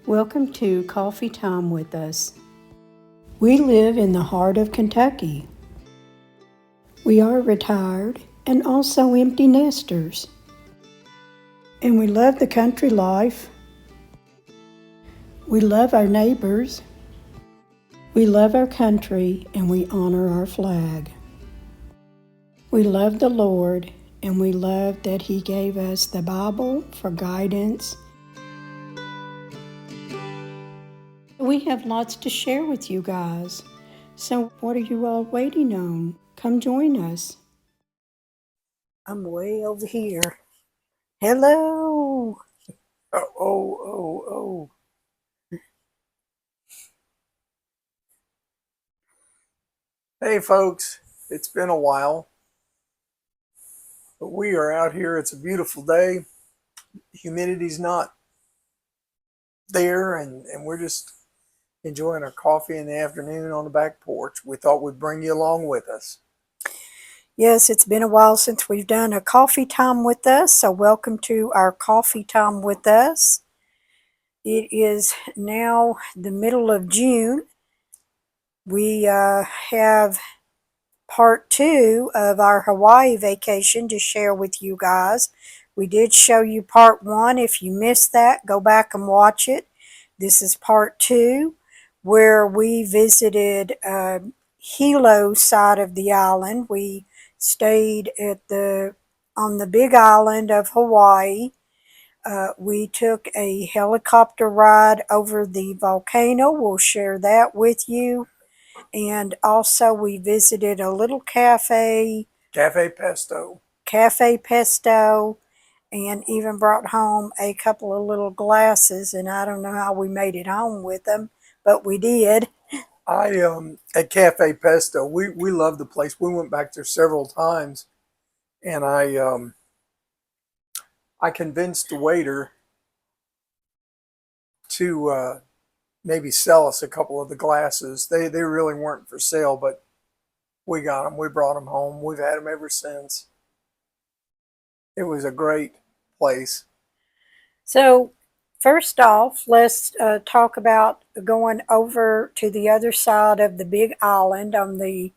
Welcome to Coffee Time with us. We live in the heart of Kentucky. We are retired and also empty nesters. And we love the country life. We love our neighbors. We love our country and we honor our flag. We love the Lord and we love that He gave us the Bible for guidance. We have lots to share with you guys. So what are you all waiting on? Come join us. I'm way over here. Hello. Oh. Hey folks, it's been a while, but we are out here. It's a beautiful day. Humidity's not there, and we're just enjoying our coffee in the afternoon on the back porch. We thought we'd bring you along with us. Yes, it's been a while since we've done a coffee time with us, so welcome to our coffee time with us. It is now the middle of June. We have part 2 of our Hawaii vacation to share with you guys. We did show you part 1. If you missed that, go back and watch it. This is part 2, where we visited Hilo side of the island. We stayed on the big island of Hawaii. We took a helicopter ride over the volcano. We'll share that with you. And also we visited a little cafe. Cafe Pesto. And even brought home a couple of little glasses, and I don't know how we made it home with them, but we did. At Cafe Pesto, we love the place. We went back there several times, and I convinced the waiter to maybe sell us a couple of the glasses. They really weren't for sale, but we got them. We brought them home. We've had them ever since. It was a great place. So first off, let's talk about going over to the other side of the big island. On the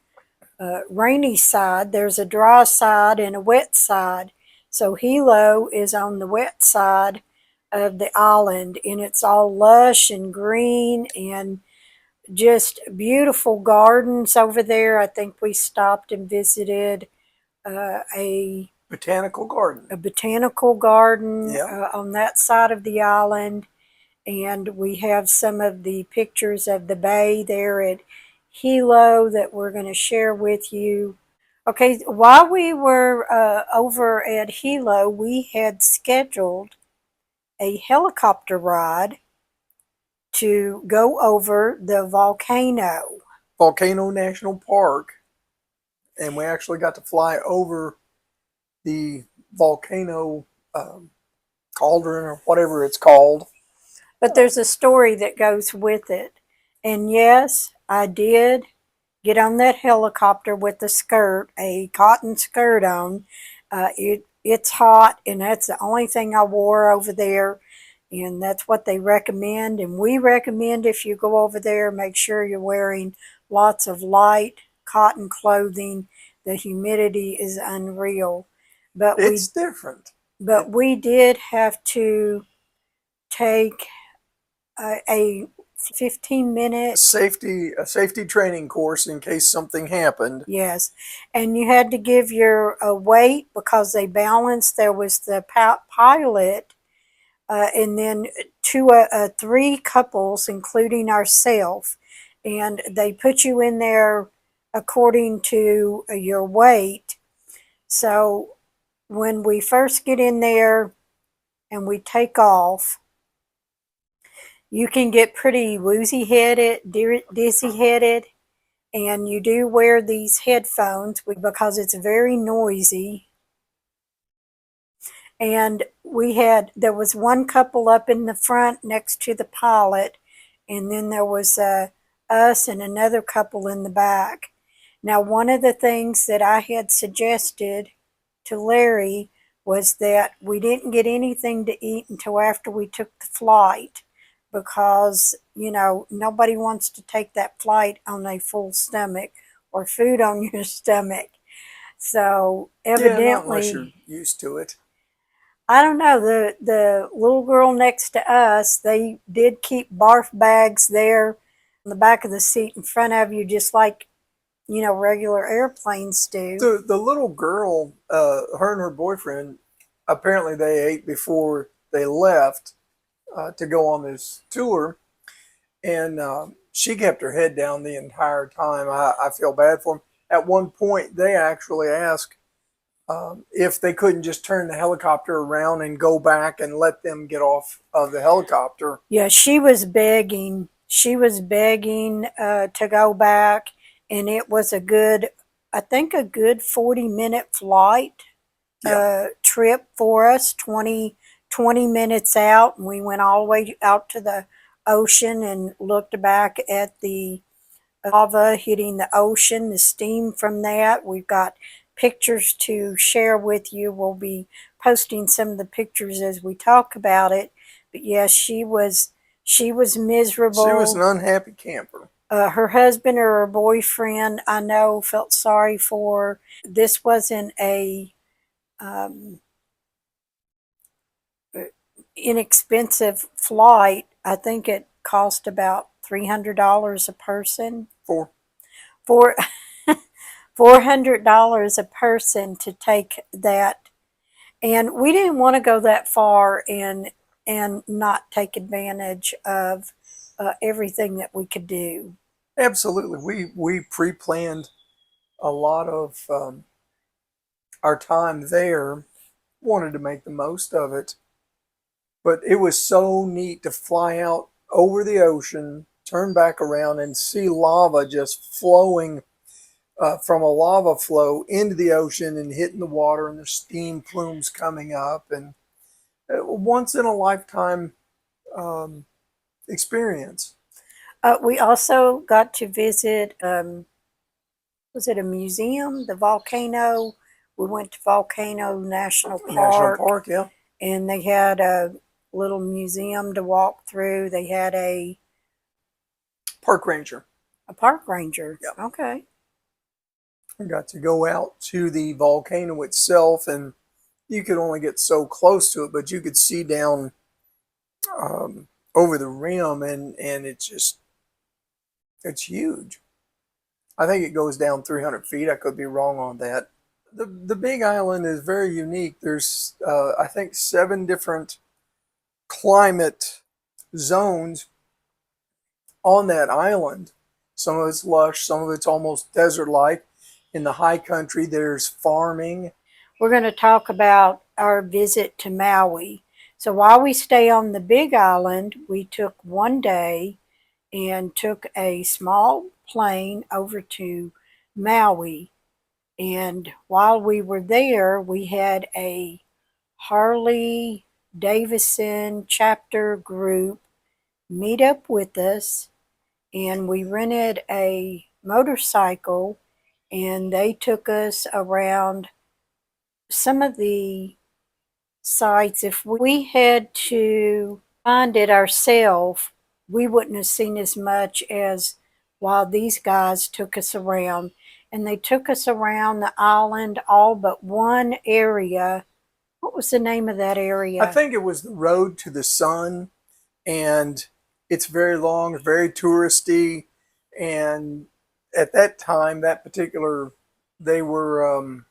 rainy side, there's a dry side and a wet side. So Hilo is on the wet side of the island, and it's all lush and green and just beautiful gardens over there. I think we stopped and visited a botanical garden. On that side of the island, and we have some of the pictures of the bay there at Hilo that we're going to share with you. Okay, while we were over at Hilo, we had scheduled a helicopter ride to go over the Volcano National Park, and we actually got to fly over the volcano cauldron or whatever it's called. But there's a story that goes with it. And yes, I did get on that helicopter with a skirt, a cotton skirt on. It's hot, and that's the only thing I wore over there. And that's what they recommend. And we recommend if you go over there, make sure you're wearing lots of light cotton clothing. The humidity is unreal. But it's different. But we did have to take a 15-minute safety training course in case something happened. Yes, and you had to give your weight because they balanced. There was the pilot, and then three couples, including ourselves, and they put you in there according to your weight. So when we first get in there and we take off, you can get pretty woozy-headed, dizzy-headed, and you do wear these headphones because it's very noisy. And there was one couple up in the front next to the pilot, and then there was us and another couple in the back. Now, one of the things that I had suggested to Larry was that we didn't get anything to eat until after we took the flight, because, nobody wants to take that flight on a full stomach or food on your stomach. So Yeah, not unless you're evidently, used to it. I don't know, the little girl next to us, they did keep barf bags there on the back of the seat in front of you, just like, regular airplanes do. The little girl, her and her boyfriend, apparently they ate before they left to go on this tour, and she kept her head down the entire time. I feel bad for them. At one point, they actually asked if they couldn't just turn the helicopter around and go back and let them get off of the helicopter. Yeah, she was begging. She was begging to go back, and it was I think, a good 40-minute flight Yeah, trip for us, 20 minutes out. And we went all the way out to the ocean and looked back at the lava hitting the ocean, the steam from that. We've got pictures to share with you. We'll be posting some of the pictures as we talk about it. But yes, she was she was an miserable. unhappy camper. Her husband or her boyfriend, I know, felt sorry for her. This wasn't a um, inexpensive flight. I think it cost about $300 a person. For For $400 a person to take that, and we didn't want to go that far and not take advantage of everything that we could do. absolutely, we pre-planned a lot of our time there. Wanted to make the most of it, but it was so neat to fly out over the ocean, turn back around, and see lava just flowing from a lava flow into the ocean and hitting the water, and the steam plumes coming up, and once in a lifetime um, experience. We also got to visit, was it a museum? The Volcano. We went to Volcano National National Park, Park, yeah. and they had a little museum to walk through. They had Park ranger. a park ranger. Yeah. Okay. I got to go out to the volcano itself, and you could only get so close to it, but you could see down over the rim, and it's huge. I think it goes down 300 feet. I could be wrong on that. The Big Island is very unique. There's I think 7 different climate zones on that island. Some of it's lush, some of it's almost desert-like. In the high country, there's farming. We're going to talk about our visit to Maui. So while we stay on the Big Island, we took one day and took a small plane over to Maui. And while we were there, we had a Harley Davidson chapter group meet up with us, and we rented a motorcycle, and they took us around some of the sites. If we had to find it ourselves, we wouldn't have seen as much as while these guys took us around. And they took us around the island, all but one area. What was the name of that area? I think it was the Road to the Sun, and it's very long, very touristy, and at that time, that particular, they were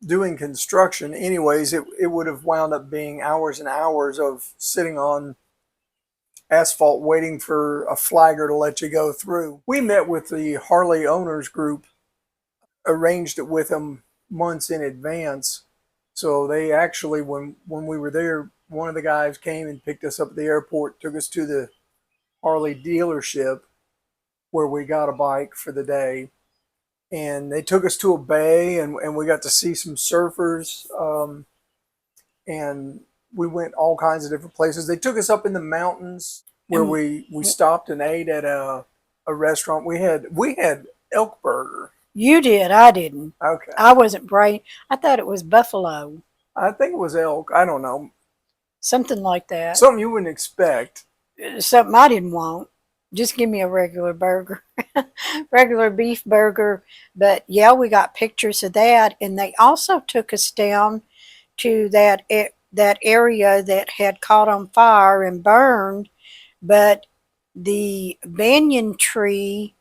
doing construction. Anyways, it would have wound up being hours and hours of sitting on asphalt waiting for a flagger to let you go through. We met with the Harley owners group, arranged it with them months in advance. So they actually, when we were there, one of the guys came and picked us up at the airport, took us to the Harley dealership where we got a bike for the day. And they took us to a bay, and we got to see some surfers. And we went all kinds of different places. They took us up in the mountains where we stopped and ate at a restaurant. We had elk burger. You did, I didn't. Okay. I wasn't brave. I thought it was buffalo, I think it was elk. I don't know. something like that. Something you wouldn't expect something I didn't want. Just give me a regular burger, regular beef burger. But yeah, we got pictures of that, and they also took us down to that area that had caught on fire and burned, but the banyan tree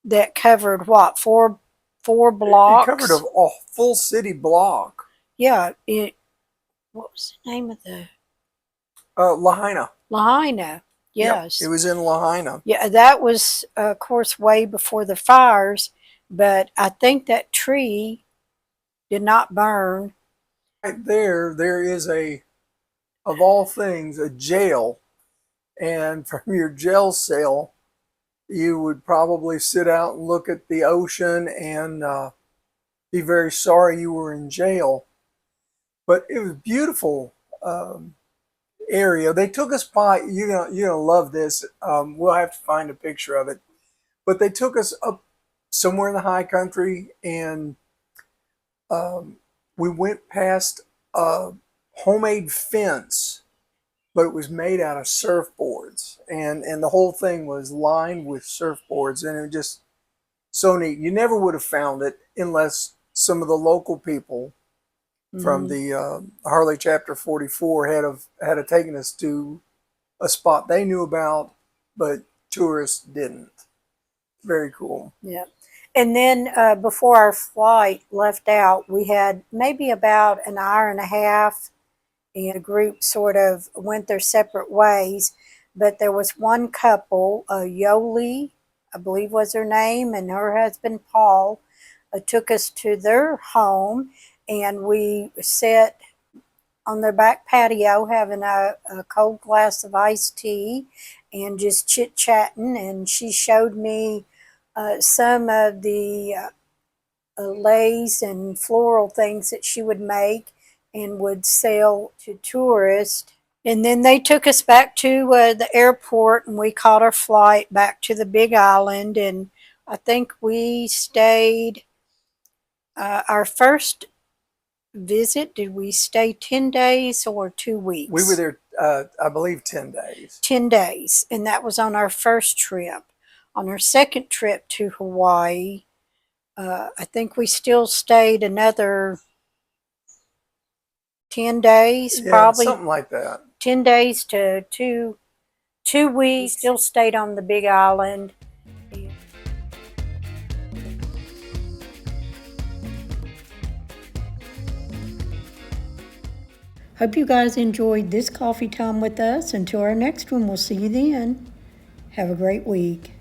that covered what, four It covered blocks. a full city block. Yeah, what was the name of the Lahaina. Lahaina? Yep, it Yes. was in Lahaina. Yeah, that was of course way before the fires, but I think that tree did not burn. Right there is of all things, a jail. And from your jail cell, you would probably sit out and look at the ocean and be very sorry you were in jail. But it was beautiful area. They took us by. You're gonna love this. We'll have to find a picture of it. But they took us up somewhere in the high country, and we went past a homemade fence, but it was made out of surfboards, and the whole thing was lined with surfboards, and it was just so neat. You never would have found it unless some of the local people from the Harley Chapter 44 had taken us to a spot they knew about, but tourists didn't. Very cool. Yeah. And then before our flight left out, we had maybe about an hour and a half, and the group sort of went their separate ways. But there was one couple, Yoli, I believe was her name, and her husband Paul, took us to their home, and we sat on their back patio having a cold glass of iced tea and just chit chatting. And she showed me some of the lace and floral things that she would make and would sell to tourists. And then they took us back to the airport, and we caught our flight back to the Big Island. And I think we stayed our first visit. Did we stay 10 days or 2 weeks? We were there, I believe, 10 days. 10 days, and that was on our first trip. On our second trip to Hawaii, I think we still stayed another 10 days, Yeah, probably something like that. 10 days to 2 weeks. Still stayed on the Big Island. Hope you guys enjoyed this coffee time with us. Until our next one, we'll see you then. Have a great week.